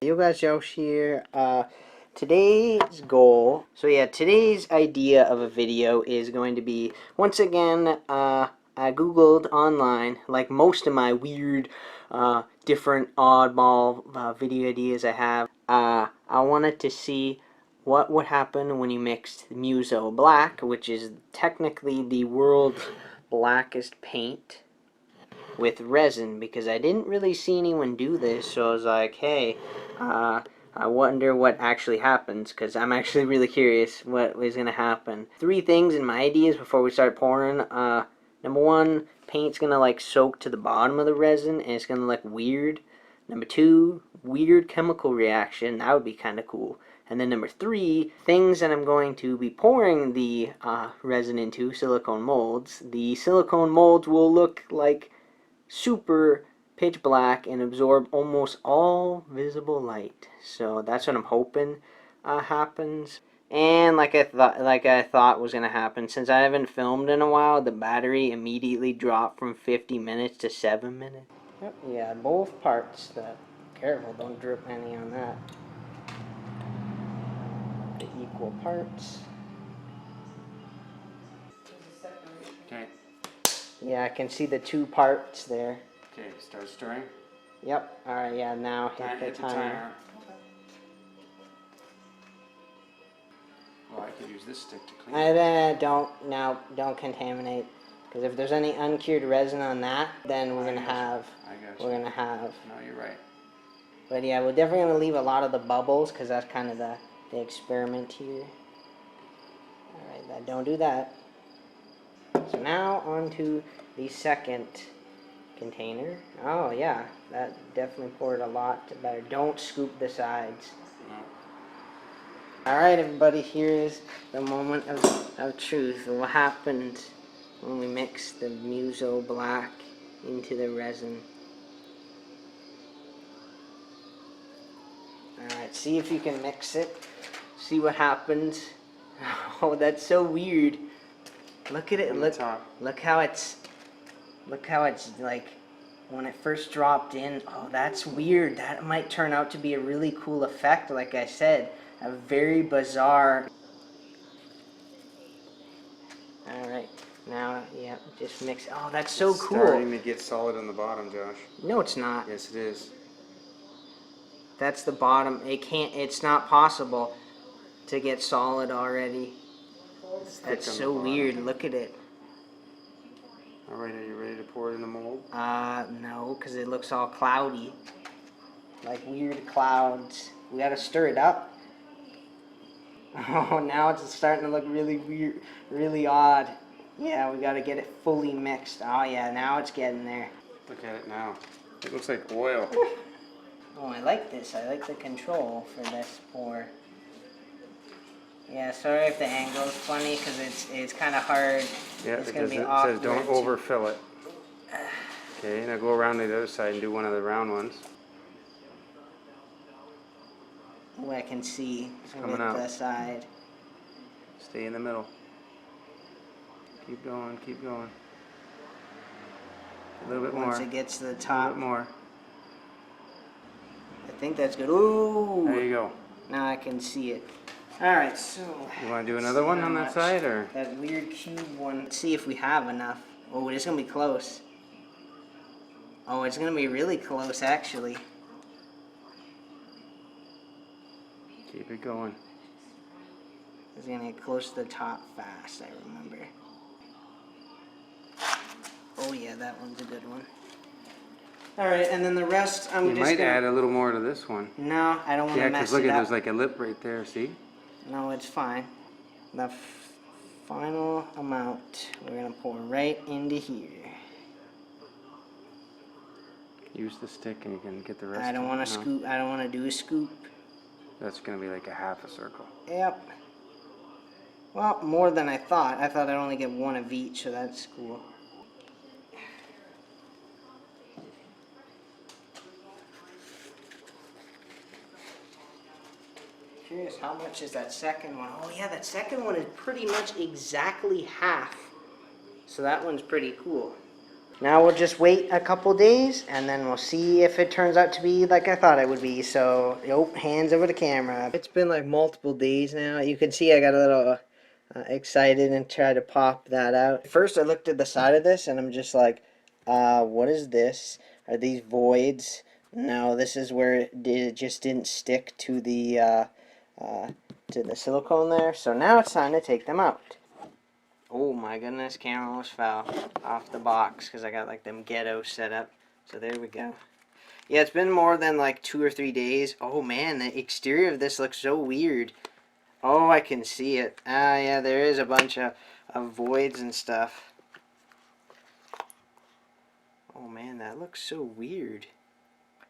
Yo guys, Josh here. Today's goal, today's idea of a video is going to be, once again, I googled online, like most of my weird, different oddball video ideas I have. I wanted to see what would happen when you mixed Muso Black, which is technically the world's blackest paint, with resin, because I didn't really see anyone do this, so I was like, hey, I wonder what actually happens, because I'm actually really curious what is going to happen. 3 things in my ideas before we start pouring. Number 1, paint's going to like soak to the bottom of the resin, and it's going to look weird. Number 2, weird chemical reaction. That would be kind of cool. And then number 3, things that I'm going to be pouring the resin into, silicone molds. The silicone molds will look like super pitch black and absorb almost all visible light. So that's what I'm hoping happens. And like I thought was gonna happen, since I haven't filmed in a while, the battery immediately dropped from 50 minutes to 7 minutes. Yep, yeah, both parts. Careful, don't drip any on that. The equal parts. Okay. Yeah, I can see the 2 parts there. Okay, start stirring. Yep. All right. Yeah. Now hit the timer. Well, I could use this stick to clean. Don't contaminate, because if there's any uncured resin on that, then we're gonna have. No, you're right. But yeah, we're definitely gonna leave a lot of the bubbles, because that's kind of the experiment here. All right. Don't do that. So now on to the second container. Oh yeah, that definitely poured a lot better. Don't scoop the sides. No. Alright everybody, here's the moment of truth. What happened when we mixed the Muso Black into the resin. Alright, see if you can mix it. See what happens. Oh, that's so weird. Look at it. Look how it's like when it first dropped in. Oh, that's weird. That might turn out to be a really cool effect. Like I said, a very bizarre. All right, now yeah, just mix. Oh, that's so cool. It's starting to get solid on the bottom, Josh. No, it's not. Yes, it is. That's the bottom. It can't. It's not possible to get solid already. That's so weird. Look at it. Alright, are you ready to pour it in the mold? No, because it looks all cloudy. Like weird clouds. We gotta stir it up. Oh, now it's starting to look really weird, really odd. Yeah, we gotta get it fully mixed. Oh yeah, now it's getting there. Look at it now. It looks like oil. Oh, I like this. I like the control for this pour. Yeah, sorry if the angle is funny, because it's kind of hard. Yeah, it's because be it says don't overfill it. Okay, now go around to the other side and do one of the round ones. Oh, I can see coming out. The side. Stay in the middle. Keep going, keep going. A little bit more. Once it gets to the top. A little bit more. I think that's good. Ooh! There you go. Now I can see it. Alright, so... You want to do another one on that side, or...? That weird cube one. Let's see if we have enough. Oh, it's going to be close. Oh, it's going to be really close, actually. Keep it going. It's going to get close to the top fast, I remember. Oh yeah, that one's a good one. Alright, and then the rest, I'm just might add a little more to this one. No, I don't want to mess it up. Yeah, because look at there's like a lip right there, see? No, it's fine. The final amount we're going to pour right into here. Use the stick and you can get the rest. I don't want to scoop. I don't want to do a scoop. That's going to be like a half a circle. Yep. Well, more than I thought. I thought I'd only get one of each, so that's cool. Curious, how much is that second one? Oh yeah, that second one is pretty much exactly half. So that one's pretty cool. Now we'll just wait a couple days, and then we'll see if it turns out to be like I thought it would be. So, hands over the camera. It's been like multiple days now. You can see I got a little excited and tried to pop that out. First, I looked at the side of this, and I'm just like, what is this? Are these voids? No, this is where it just didn't stick to the silicone there. So now it's time to take them out. Oh my goodness, camera almost fell off the box because I got like them ghettos set up. So there we go. Yeah, it's been more than like 2 or 3 days. Oh man, the exterior of this looks so weird. Oh, I can see it. Ah, yeah, there is a bunch of voids and stuff. Oh man, that looks so weird.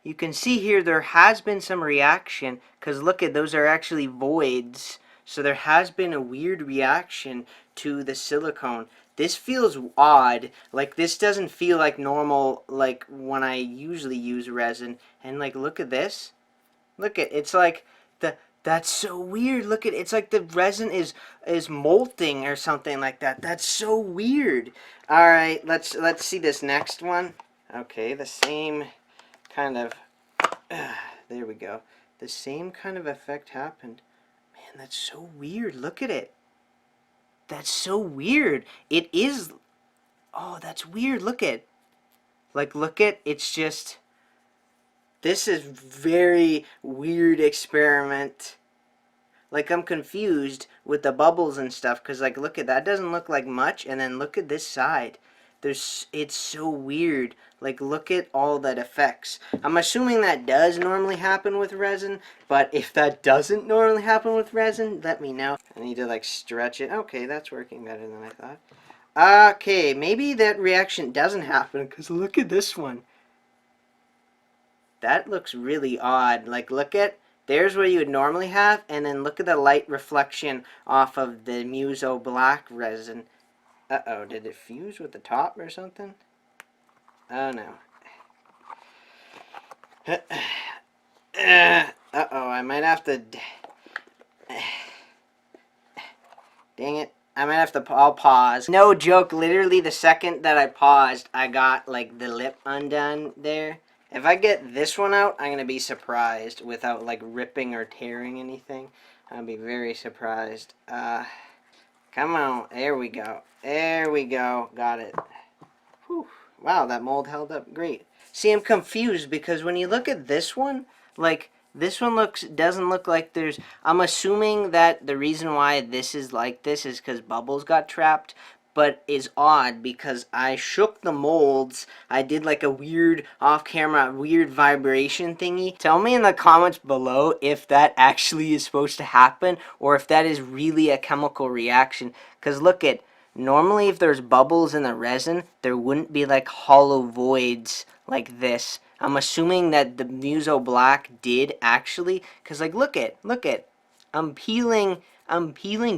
You can see here there has been some reaction because look at those are actually voids. So there has been a weird reaction to the silicone. This feels odd. Like this doesn't feel like normal like when I usually use resin. And like look at this. Look at it's like that's so weird. Look at it's like the resin is molting or something like that. That's so weird. All right, let's see this next one. Okay, the same kind of there we go. The same kind of effect happened. Man, that's so weird. Look at it. That's so weird. It is. Oh, that's weird. Look at. Like, look at. It's just. This is very weird experiment. Like, I'm confused with the bubbles and stuff. Because, like, look at that. Doesn't look like much. And then look at this side. It's so weird. Like, look at all that effects. I'm assuming that does normally happen with resin, but if that doesn't normally happen with resin, let me know. I need to, like, stretch it. Okay, that's working better than I thought. Okay, maybe that reaction doesn't happen, because look at this one. That looks really odd. Like, look at, there's where you would normally have, and then look at the light reflection off of the Muso Black resin. Uh-oh, did it fuse with the top or something? Oh, no. Uh-oh, I might have to... Dang it. I might have to... I'll pause. No joke, literally the second that I paused, I got, like, the lip undone there. If I get this one out, I'm going to be surprised without, like, ripping or tearing anything. I'll be very surprised. Come on. There we go. There we go. Got it. Whew. Wow, that mold held up great. See, I'm confused because when you look at this one, like, this one doesn't look like there's... I'm assuming that the reason why this is like this is because bubbles got trapped, but is odd because I shook the molds. I did like a weird off-camera, weird vibration thingy. Tell me in the comments below if that actually is supposed to happen or if that is really a chemical reaction. Because look at... Normally, if there's bubbles in the resin, there wouldn't be like hollow voids like this. I'm assuming that the Muso Black did actually, because like look at, I'm peeling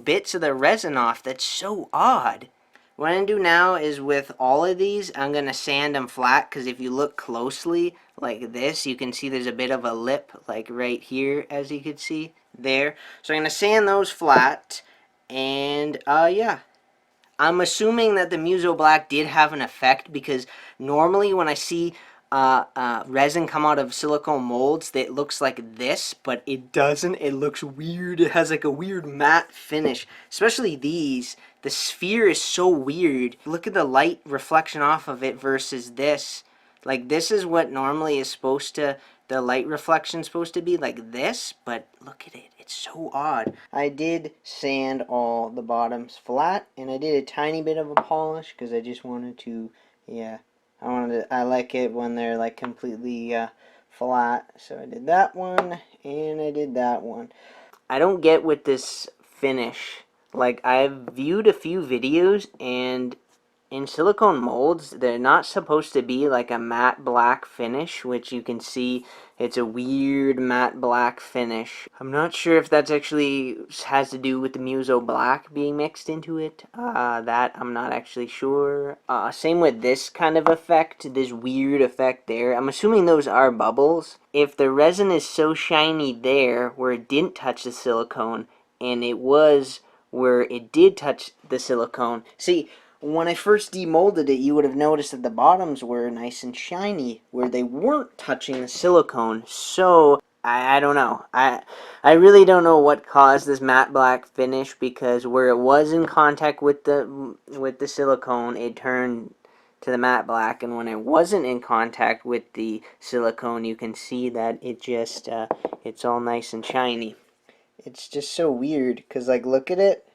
bits of the resin off. That's so odd. What I'm going to do now is with all of these, I'm going to sand them flat because if you look closely like this, you can see there's a bit of a lip like right here as you can see there. So I'm going to sand those flat and yeah. I'm assuming that the Muso Black did have an effect because normally when I see resin come out of silicone molds, it looks like this, but it doesn't. It looks weird. It has like a weird matte finish, especially these. The sphere is so weird. Look at the light reflection off of it versus this. Like this is what normally is supposed to, the light reflection supposed to be like this, but look at it. It's so odd. I did sand all the bottoms flat, and I did a tiny bit of a polish because I just wanted to, yeah, I like it when they're like completely flat. So I did that one, and I did that one. I don't get with this finish. Like, I've viewed a few videos, and in silicone molds, they're not supposed to be like a matte black finish, which you can see it's a weird matte black finish. I'm not sure if that's actually has to do with the Muso Black being mixed into it. That I'm not actually sure. Same with this kind of effect, this weird effect there. I'm assuming those are bubbles. If the resin is so shiny there where it didn't touch the silicone, and it was where it did touch the silicone. See, when I first demolded it, you would have noticed that the bottoms were nice and shiny, where they weren't touching the silicone. So I don't know. I really don't know what caused this matte black finish, because where it was in contact with the silicone, it turned to the matte black, and when it wasn't in contact with the silicone, you can see that it just it's all nice and shiny. It's just so weird, because like, look at it.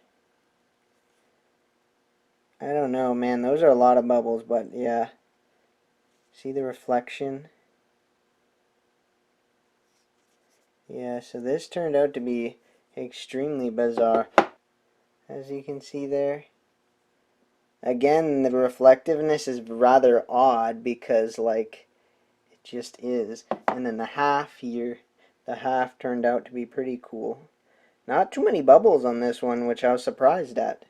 I don't know, man. Those are a lot of bubbles, but yeah. See the reflection? Yeah, so this turned out to be extremely bizarre, as you can see there. Again, the reflectiveness is rather odd, because like, it just is. And then the half here, the half turned out to be pretty cool. Not too many bubbles on this one, which I was surprised at.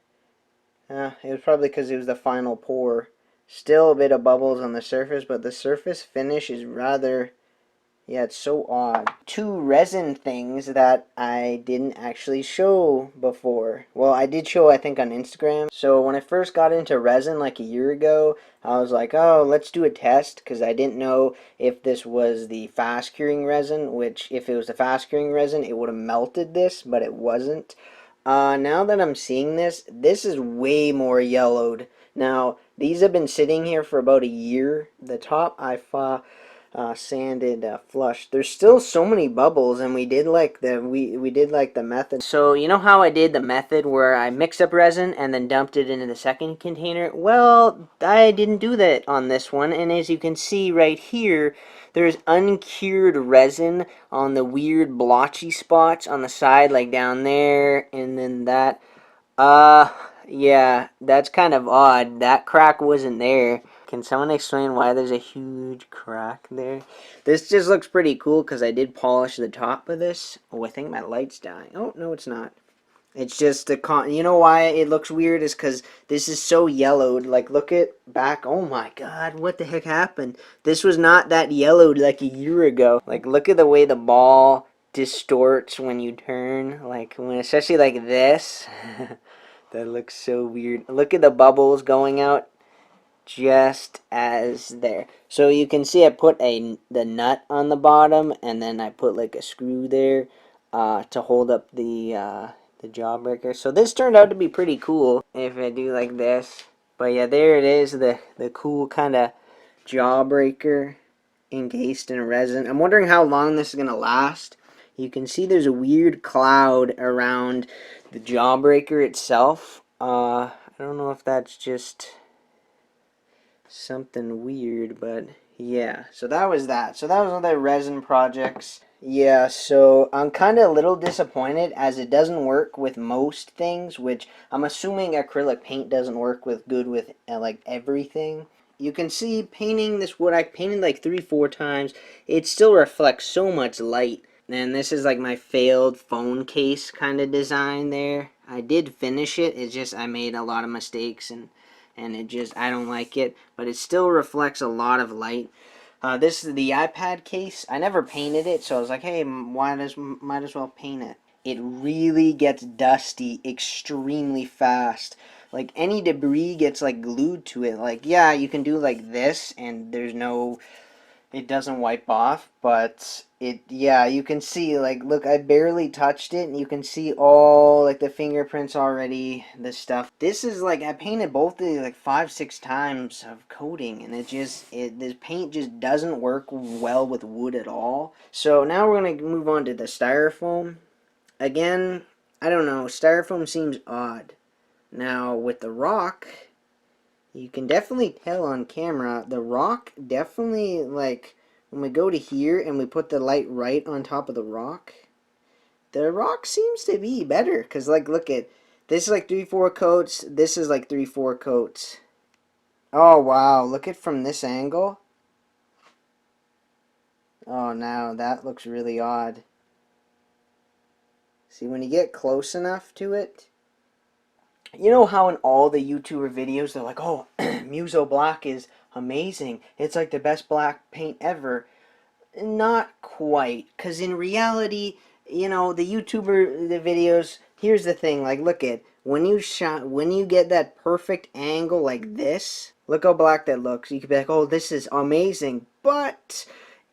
It was probably because it was the final pour. Still a bit of bubbles on the surface, but the surface finish is rather, yeah, it's so odd. Two resin things that I didn't actually show before. Well, I did show, I think, on Instagram. So when I first got into resin like a year ago, I was like, oh, let's do a test, because I didn't know if this was the fast curing resin, which if it was the fast curing resin, it would have melted this, but it wasn't. Now that I'm seeing this, this is way more yellowed. Now, these have been sitting here for about a year. The top I sanded flush. There's still so many bubbles, and we did like the method. So you know how I did the method where I mixed up resin and then dumped it into the second container? Well, I didn't do that on this one, and as you can see right here, there's uncured resin on the weird blotchy spots on the side, like down there, and then that. Yeah, that's kind of odd. That crack wasn't there. Can someone explain why there's a huge crack there? This just looks pretty cool, because I did polish the top of this. Oh, I think my light's dying. Oh, no, it's not. It's just you know why it looks weird is because this is so yellowed. Like, look at back. Oh my god, what the heck happened? This was not that yellowed like a year ago. Like, look at the way the ball distorts when you turn. Like, when, especially like this. That looks so weird. Look at the bubbles going out just as there. So you can see I put the nut on the bottom, and then I put like a screw there to hold up the jawbreaker. So this turned out to be pretty cool if I do like this. But yeah, there it is, the cool kind of jawbreaker encased in resin. I'm wondering how long this is going to last. You can see there's a weird cloud around the jawbreaker itself. I don't know if that's just something weird, but yeah. So that was that. So that was one of the resin projects. Yeah, so I'm kind of a little disappointed, as it doesn't work with most things, which I'm assuming acrylic paint doesn't work with good with like everything. You can see painting this wood, I painted like 3-4 times. It still reflects so much light. And this is like my failed phone case kind of design there. I did finish it, it's just I made a lot of mistakes, and it just, I don't like it. But it still reflects a lot of light. This is the iPad case. I never painted it, so I was like, hey, might as well paint it. It really gets dusty extremely fast. Like, any debris gets like glued to it. Like, yeah, you can do like this, and there's no, it doesn't wipe off, but it, yeah, you can see, like, look, I barely touched it, and you can see all, like, the fingerprints already, this stuff. This is, like, I painted both of these, like, 5-6 times of coating, and this paint just doesn't work well with wood at all. So now we're going to move on to the styrofoam. Again, I don't know, styrofoam seems odd. Now, with the rock, you can definitely tell on camera, the rock definitely, like, when we go to here and we put the light right on top of the rock seems to be better. Because, like, look at, this is like 3-4 coats, this is like 3-4 coats. Oh, wow, look at from this angle. Oh, now that looks really odd. See, when you get close enough to it, you know how in all the YouTuber videos they're like, oh, Muso Black is amazing. It's like the best black paint ever. Not quite, because in reality, you know, the videos, Here's the thing, like, look at, when you get that perfect angle like this, look how black that looks. You could be like, oh, this is amazing. But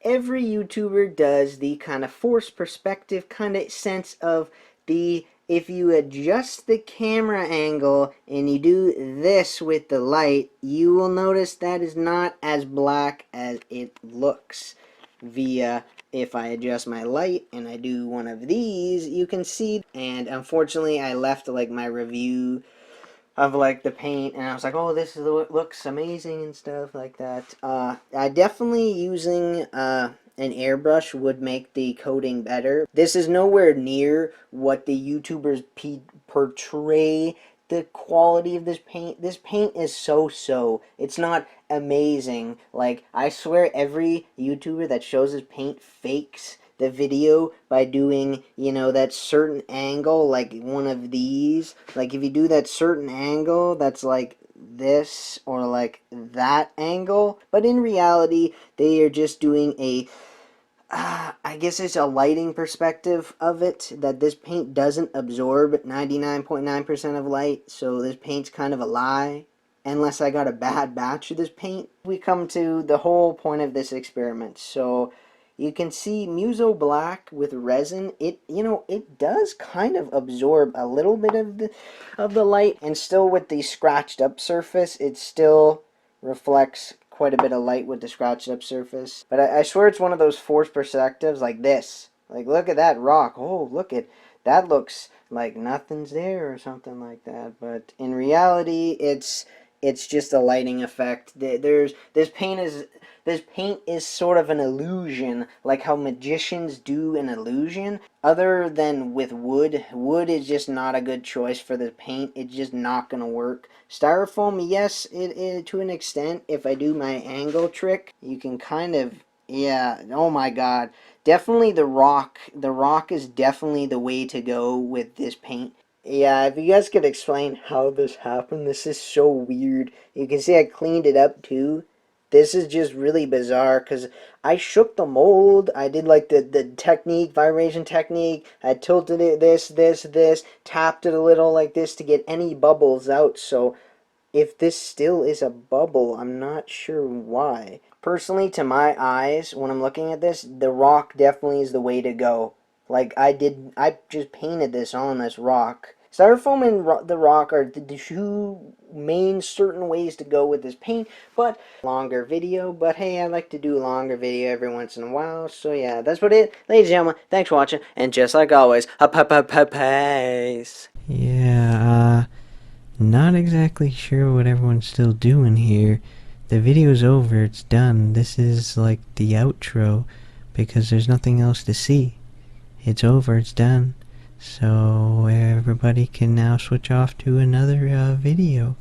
every YouTuber does the kind of forced perspective kind of sense of the, if you adjust the camera angle and you do this with the light, you will notice that is not as black as it looks. Via, if I adjust my light and I do one of these, you can see. And unfortunately I left like my review of like the paint, and I was like, oh, this is looks amazing and stuff like that. I definitely using an airbrush would make the coating better. This is nowhere near what the YouTubers portray the quality of this paint. This paint is so. It's not amazing. Like, I swear every YouTuber that shows his paint fakes the video by doing, you know, that certain angle, like one of these. Like, if you do that certain angle that's like this or like that angle, but in reality they are just doing a I guess it's a lighting perspective of it, that this paint doesn't absorb 99.9% of light, so this paint's kind of a lie. Unless I got a bad batch of this paint. We come to the whole point of this experiment. So you can see Muso Black with resin, it, you know, it does kind of absorb a little bit of the light, and still with the scratched up surface, it still reflects quite a bit of light with the scratched up surface. But I swear it's one of those forced perspectives like this. Like, look at that rock. Oh, look at that, looks like nothing's there or something like that. But in reality, it's just a lighting effect. This paint is sort of an illusion, like how magicians do an illusion. Other than with wood is just not a good choice for the paint. It's just not gonna work. Styrofoam, yes, it to an extent. If I do my angle trick, you can kind of, yeah. Oh my God, definitely the rock. The rock is definitely the way to go with this paint. Yeah, if you guys could explain how this happened, this is so weird. You can see I cleaned it up too. This is just really bizarre because I shook the mold. I did like the technique, vibration technique. I tilted it this, tapped it a little like this to get any bubbles out. So if this still is a bubble, I'm not sure why. Personally, to my eyes, when I'm looking at this, the rock definitely is the way to go. Like, I just painted this on this rock. Styrofoam and the rock are the two main certain ways to go with this paint, but longer video. But hey, I like to do a longer video every once in a while. So yeah, that's what it. Ladies and gentlemen, thanks for watching, and just like always, peace. Yeah, not exactly sure what everyone's still doing here. The video's over, it's done. This is like the outro because there's nothing else to see. It's over, it's done. So everybody can now switch off to another video.